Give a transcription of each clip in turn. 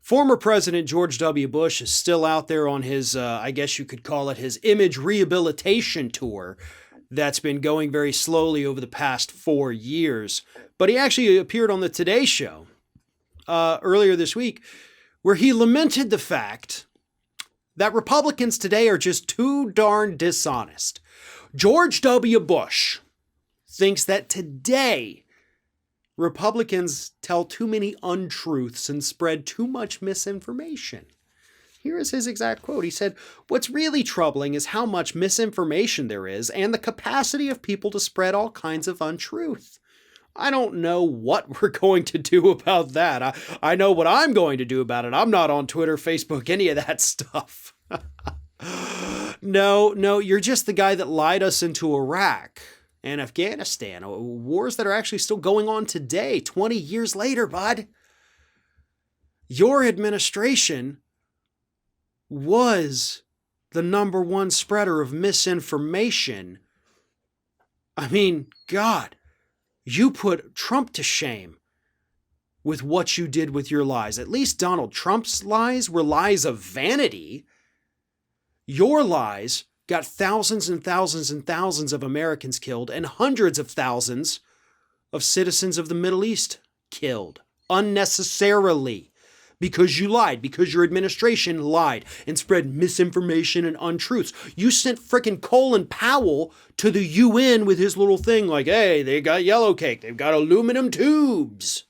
Former President George W. Bush is still out there on his, I guess you could call it his image rehabilitation tour that's been going very slowly over the past 4 years. But he actually appeared on the Today Show earlier this week where he lamented the fact that Republicans today are just too darn dishonest. George W. Bush thinks that today Republicans tell too many untruths and spread too much misinformation. Here is his exact quote. He said, "What's really troubling is how much misinformation there is and the capacity of people to spread all kinds of untruth. I don't know what we're going to do about that. I know what I'm going to do about it. I'm not on Twitter, Facebook, any of that stuff." No, you're just the guy that lied us into Iraq and Afghanistan, wars that are actually still going on today, 20 years later, bud. Your administration was the number one spreader of misinformation. I mean, God, you put Trump to shame with what you did with your lies. At least Donald Trump's lies were lies of vanity. Your lies got thousands and thousands and thousands of Americans killed and hundreds of thousands of citizens of the Middle East killed unnecessarily because you lied, because your administration lied and spread misinformation and untruths. You sent frickin' Colin Powell to the UN with his little thing like, hey, they got yellow cake, they've got aluminum tubes.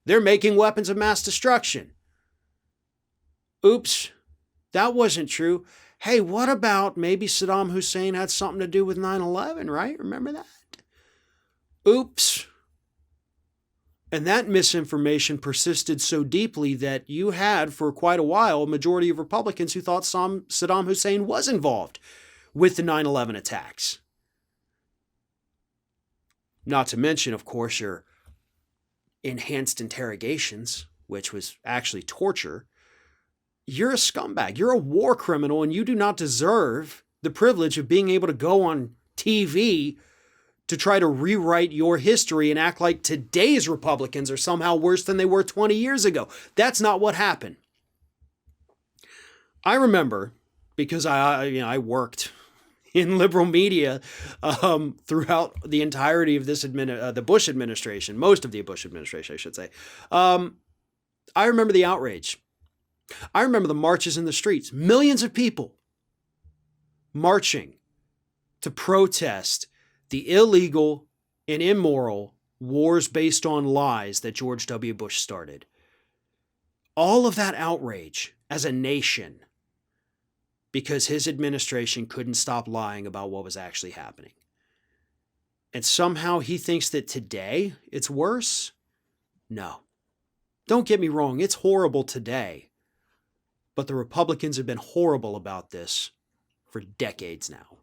They're making weapons of mass destruction. Oops, that wasn't true. Hey, what about maybe Saddam Hussein had something to do with 9/11, right? Remember that? Oops. And that misinformation persisted so deeply that you had, for quite a while, a majority of Republicans who thought Saddam Hussein was involved with the 9/11 attacks. Not to mention, of course, your enhanced interrogations, which was actually torture. You're a scumbag. You're a war criminal, and you do not deserve the privilege of being able to go on TV to try to rewrite your history and act like today's Republicans are somehow worse than they were 20 years ago. That's not what happened. I remember, because I worked in liberal media throughout the entirety of the Bush administration, most of the Bush administration, I should say. I remember the outrage. I remember the marches in the streets, millions of people marching to protest the illegal and immoral wars based on lies that George W. Bush started. All of that outrage as a nation because his administration couldn't stop lying about what was actually happening. And somehow he thinks that today it's worse? No. Don't get me wrong, it's horrible today. But the Republicans have been horrible about this for decades now.